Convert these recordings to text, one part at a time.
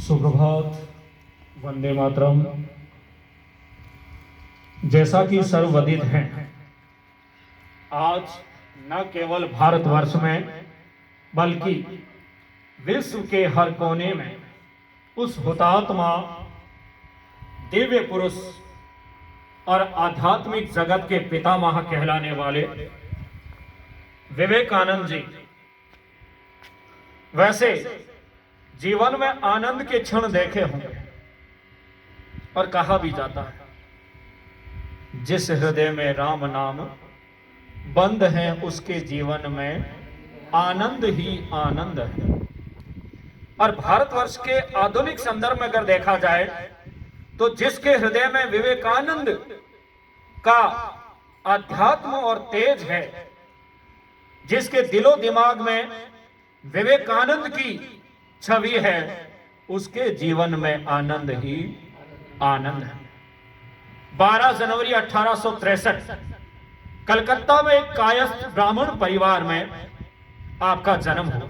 सुप्रभात, वंदे मातरम। जैसा कि सर्वविदित है, आज न केवल भारतवर्ष में बल्कि विश्व के हर कोने में उस हुतात्मा दिव्य पुरुष और आध्यात्मिक जगत के पितामह कहलाने वाले विवेकानंद जी, वैसे जीवन में आनंद के क्षण देखे होंगे और कहा भी जाता है, जिस हृदय में राम नाम बंद है उसके जीवन में आनंद ही आनंद है। और भारतवर्ष के आधुनिक संदर्भ में अगर देखा जाए तो जिसके हृदय में विवेकानंद का अध्यात्म और तेज है, जिसके दिलो दिमाग में विवेकानंद की छवि है, उसके जीवन में आनंद ही आनंद है। 12 जनवरी 1863 कलकत्ता में एक कायस्थ ब्राह्मण परिवार में आपका जन्म हुआ।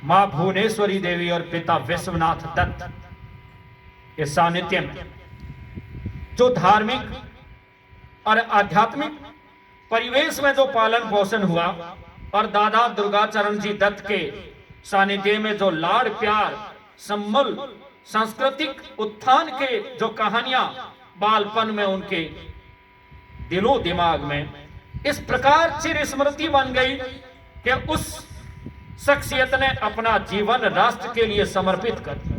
मां भुवनेश्वरी देवी और पिता विश्वनाथ दत्त इस सानिध्य में जो धार्मिक और आध्यात्मिक परिवेश में जो पालन पोषण हुआ और दादा दुर्गाचरण जी दत्त के सानिध्य में जो लाड़ प्यार संबल सांस्कृतिक उत्थान के जो कहानियां बालपन में उनके दिलो दिमाग में इस प्रकार चिर स्मृति बन गई कि उस शख्सियत ने अपना जीवन राष्ट्र के लिए समर्पित कर दिया।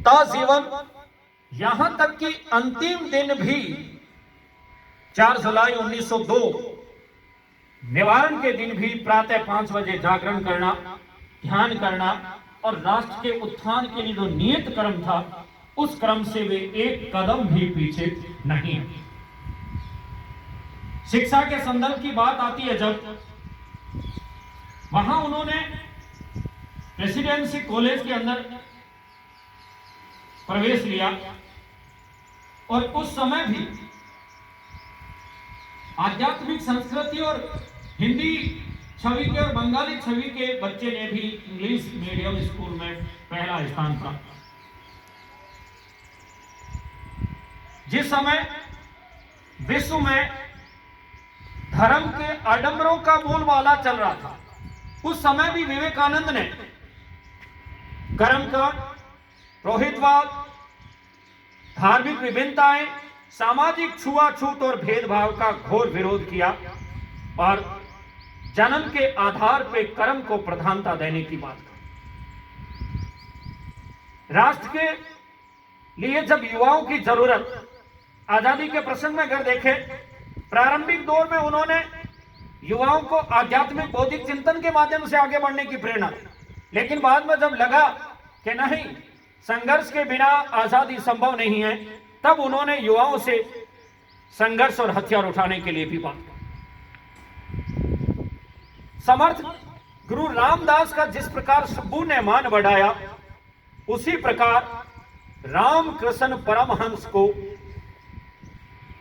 ता जीवन यहां तक कि अंतिम दिन भी 4 जुलाई 1902 निवारण के दिन भी प्रातः 5 बजे जागरण करना, ध्यान करना और राष्ट्र के उत्थान के लिए जो नियत क्रम था, उस क्रम से वे एक कदम भी पीछे नहीं। शिक्षा के संदर्भ की बात आती है, जब वहां उन्होंने प्रेसिडेंसी कॉलेज के अंदर प्रवेश लिया और उस समय भी आध्यात्मिक संस्कृति और हिंदी छवि के और बंगाली छवि के बच्चे ने भी इंग्लिश मीडियम स्कूल में पहला स्थान प्राप्त। जिस समय विश्व में धर्म के आडंबरों का बोलबाला चल रहा था, उस समय भी विवेकानंद ने कर्मकांड, रोहितवाद, धार्मिक विभिन्नताएं, सामाजिक छुआछूत और भेदभाव का घोर विरोध किया और जन्म के आधार पर कर्म को प्रधानता देने की बात की। राष्ट्र के लिए जब युवाओं की जरूरत, आजादी के प्रसंग में अगर देखें, प्रारंभिक दौर में उन्होंने युवाओं को आध्यात्मिक बौद्धिक चिंतन के माध्यम से आगे बढ़ने की प्रेरणा दी, लेकिन बाद में जब लगा कि नहीं, संघर्ष के बिना आजादी संभव नहीं है, तब उन्होंने युवाओं से संघर्ष और हथियार उठाने के लिए भी बात की। समर्थ गुरु रामदास का जिस प्रकार सबू ने मान बढ़ाया, उसी प्रकार रामकृष्ण परमहंस को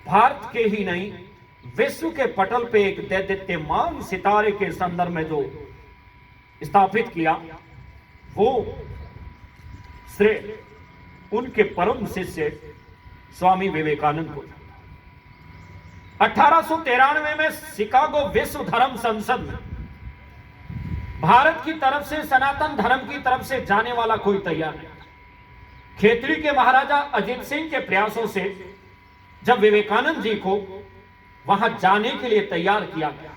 भारत के ही नहीं विश्व के पटल पे एक दैदीप्यमान सितारे के संदर्भ में जो स्थापित किया, वो श्रेय उनके परम शिष्य स्वामी विवेकानंद को। 1893 में शिकागो विश्व धर्म संसद में भारत की तरफ से, सनातन धर्म की तरफ से जाने वाला कोई तैयार नहीं। खेतड़ी के महाराजा अजीत सिंह के प्रयासों से जब विवेकानंद जी को वहां जाने के लिए तैयार किया गया,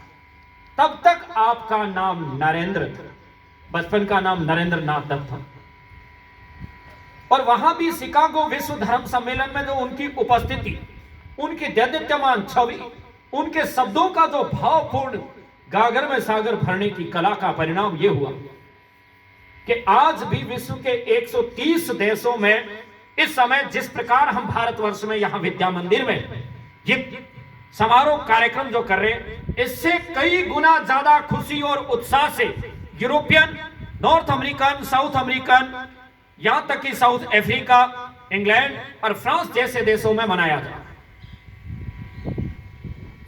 तब तक आपका नाम नरेंद्र था, बचपन का नाम नरेंद्र नाथ दत्त था। और वहां भी शिकागो विश्व धर्म सम्मेलन में जो उनकी उपस्थिति, उनकी दैदीप्यमान छवि, उनके शब्दों का जो भावपूर्ण गागर में सागर भरने की कला का परिणाम यह हुआ कि आज भी विश्व के 130 देशों में इस समय जिस प्रकार हम भारतवर्ष में यहां विद्या मंदिर में ये समारोह कार्यक्रम जो कर रहे हैं, इससे कई गुना ज्यादा खुशी और उत्साह से European, north American, south American, यहां तक कि साउथ अफ्रीका, इंग्लैंड और फ्रांस जैसे देशों में मनाया जाए।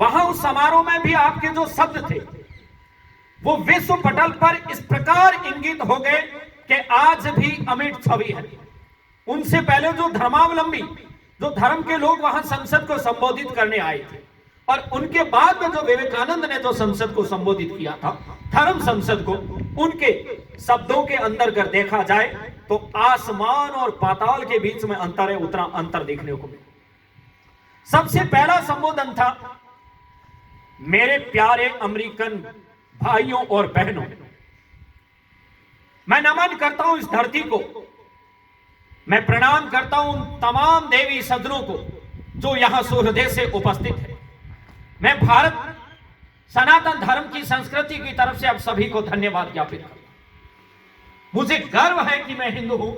वहां उस समारोह में भी आपके जो शब्द थे वो विश्व पटल पर इस प्रकार इंगित हो गए कि आज भी अमिट छवि है। उनसे पहले जो धर्मावलंबी, जो धर्म के लोग वहां संसद को संबोधित करने आए थे, और उनके बाद में जो विवेकानंद ने जो संसद को संबोधित किया था, धर्म संसद को, उनके शब्दों के अंदर कर देखा जाए तो आसमान और पाताल के बीच में अंतर है, उतना अंतर देखने को मिला। सबसे पहला संबोधन था, मेरे प्यारे अमेरिकन भाइयों और बहनों, मैं नमन करता हूं इस धरती को, मैं प्रणाम करता हूं उन तमाम देवी सदनों को जो यहां सूर्योदय से उपस्थित है। मैं भारत सनातन धर्म की संस्कृति की तरफ से आप सभी को धन्यवाद ज्ञापित करता हूं। मुझे गर्व है कि मैं हिंदू हूं,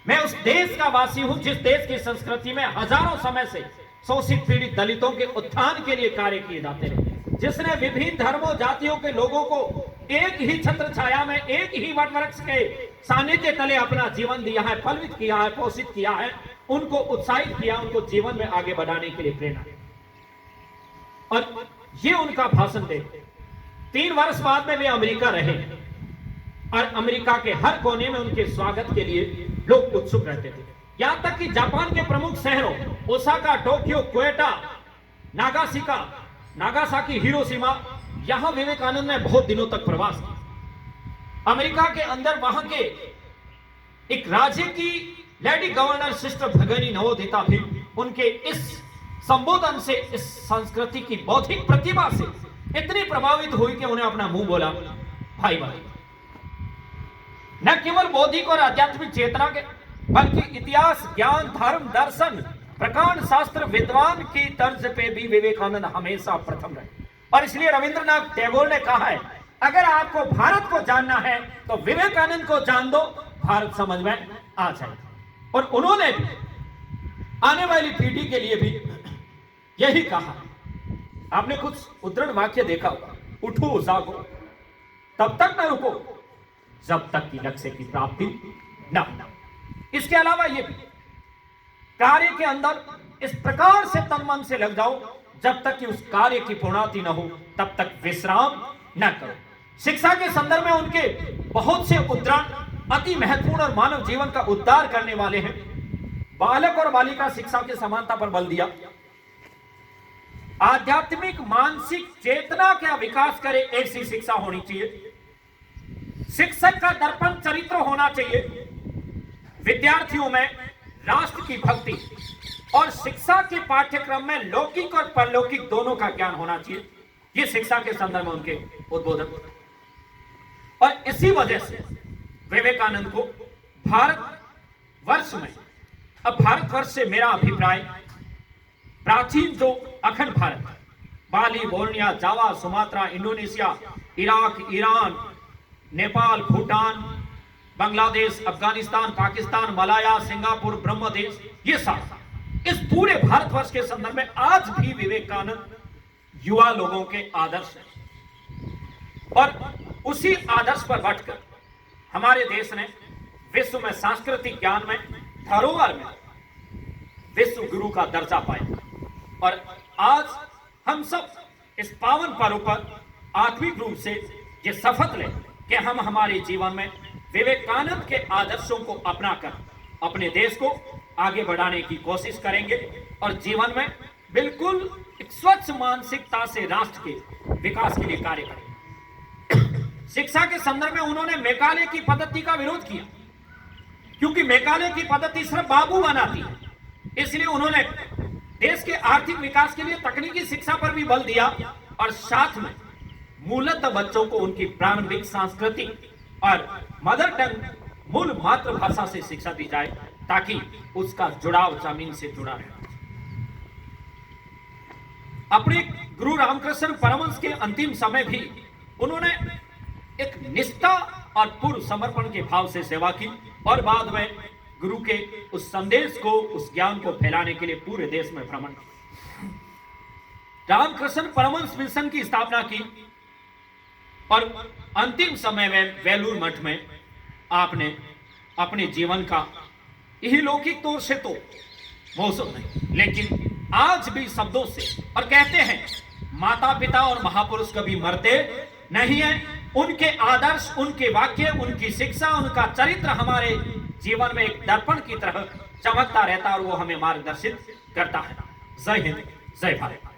मैं उस देश का वासी हूं जिस देश की संस्कृति में हजारों समय से शोषित पीड़ित दलितों के उत्थान के लिए कार्य किए जाते रहे, जिसने विभिन्न धर्मों जातियों के लोगों को एक ही छत्र छाया में, एक ही वट वृक्ष के सानिध्य तले अपना जीवन दिया है, फलवित किया है, पोषित किया है, उनको उत्साहित किया, उनको जीवन में आगे बढ़ाने के लिए प्रेरणा। और ये उनका भाषण थे। 3 वर्ष बाद में वे अमेरिका रहे और अमेरिका के हर कोने में उनके स्वागत के लिए लोग उत्सुक रहते थे। यहां तक कि जापान के प्रमुख शहरों Osaka, Tokyo, Quetta, Nagasaki, Hiroshima, यहां विवेकानंद ने बहुत दिनों तक प्रवास किया। अमेरिका के अंदर वहां के एक राज्य की लेडी गवर्नर सिस्टर भगिनी नवोदिता भी उनके इस संबोधन से, इस संस्कृति की बौद्धिक प्रतिभा से इतनी प्रभावित हुई कि उन्हें अपना मुंह बोला, भाई भाई। न केवल बौद्धिक और आध्यात्मिक चेतना के, बल्कि इतिहास, ज्ञान, धर्म, दर्शन, प्रकांड शास्त्र, विद्वान की तर्ज पे भी विवेकानंद हमेशा प्रथम रहे। और इसलिए रविंद्रनाथ टैगोर ने कहा है, अगर आपको भारत को जानना है तो विवेकानंद को जान दो, भारत समझ में आ जाए। और उन्होंने भी आने वाली पीढ़ी के लिए भी यही कहा। आपने कुछ उद्धरण वाक्य देखा होगा, उठो जागो, तब तक न रुको जब तक कि लक्ष्य की प्राप्ति न हो। इसके अलावा ये भी, कार्य के अंदर इस प्रकार से तन मन से लग जाओ, जब तक कि उस कार्य की पूर्णाति न हो तब तक विश्राम न करो। शिक्षा के संदर्भ में उनके बहुत से उद्धरण अति महत्वपूर्ण और मानव जीवन का उद्धार करने वाले हैं। बालक और बालिका शिक्षा की समानता पर बल दिया, आध्यात्मिक मानसिक चेतना का विकास करे ऐसी शिक्षा होनी चाहिए। शिक्षक का दर्पण चरित्र होना चाहिए। विद्यार्थियों में राष्ट्र की भक्ति और शिक्षा के पाठ्यक्रम में लौकिक और परलौकिक दोनों का ज्ञान होना चाहिए। ये शिक्षा के संदर्भ में उनके उद्बोधन। और इसी वजह से विवेकानंद को भारतवर्ष में, अब भारतवर्ष से मेरा अभिप्राय प्राचीन जो अखंड Bharat, Bali, Borneo, Java, Sumatra, Indonesia, Iraq, Iran, Nepal, Bhutan, Bangladesh, Afghanistan, Pakistan, Malaya, Singapore, Brahmadesh, ये सारा, इस पूरे भारतवर्ष के संदर्भ में आज भी विवेकानंद युवा लोगों के आदर्श हैं। और उसी आदर्श पर बैठकर हमारे देश ने विश्व में सांस्कृतिक ज्ञान में, धरोहर में विश्व गुरु का दर्जा पाया। और आज हम सब इस पावन पर्व पर आत्मिक रूप से ये शपथ लें कि हम हमारे जीवन में विवेकानंद के आदर्शों को अपनाकर अपने देश को आगे बढ़ाने की कोशिश करेंगे और जीवन में बिल्कुल एक स्वच्छ मानसिकता से राष्ट्र के विकास के लिए कार्य करेंगे। शिक्षा के संदर्भ में उन्होंने मेकाले की पद्धति का विरोध किया, क्योंकि मेकाले की पद्धति सिर्फ बाबू बनाती है। इसलिए उन्होंने देश के आर्थिक विकास के लिए तकनीकी शिक्षा पर भी बल दिया और साथ में मूलतः बच्चों को उनकी प्रारंभिक सांस्कृतिक और मदर टंग, मूल मातृभाषा से शिक्षा दी जाए ताकि उसका जुड़ाव जमीन से जुड़ा रहे। अपने गुरु रामकृष्ण परमहंस के अंतिम समय भी उन्होंने एक निष्ठा और पूर्ण समर्पण के भाव से सेवा की और बाद में गुरु के उस संदेश को, उस ज्ञान को फैलाने के लिए पूरे देश में भ्रमण किया। रामकृष्ण परमहंस मिशन की स्थापना की और अंतिम समय में वेलूर मठ में आपने अपने जीवन का यही लौकिक तौर से तो मौसम नहीं, लेकिन आज भी शब्दों से, और कहते हैं माता पिता और महापुरुष कभी मरते नहीं है, उनके आदर्श, उनके वाक्य, उनकी शिक्षा, उनका चरित्र हमारे जीवन में एक दर्पण की तरह चमकता रहता है और वो हमें मार्गदर्शित करता है। जय हिंद, जय भारत।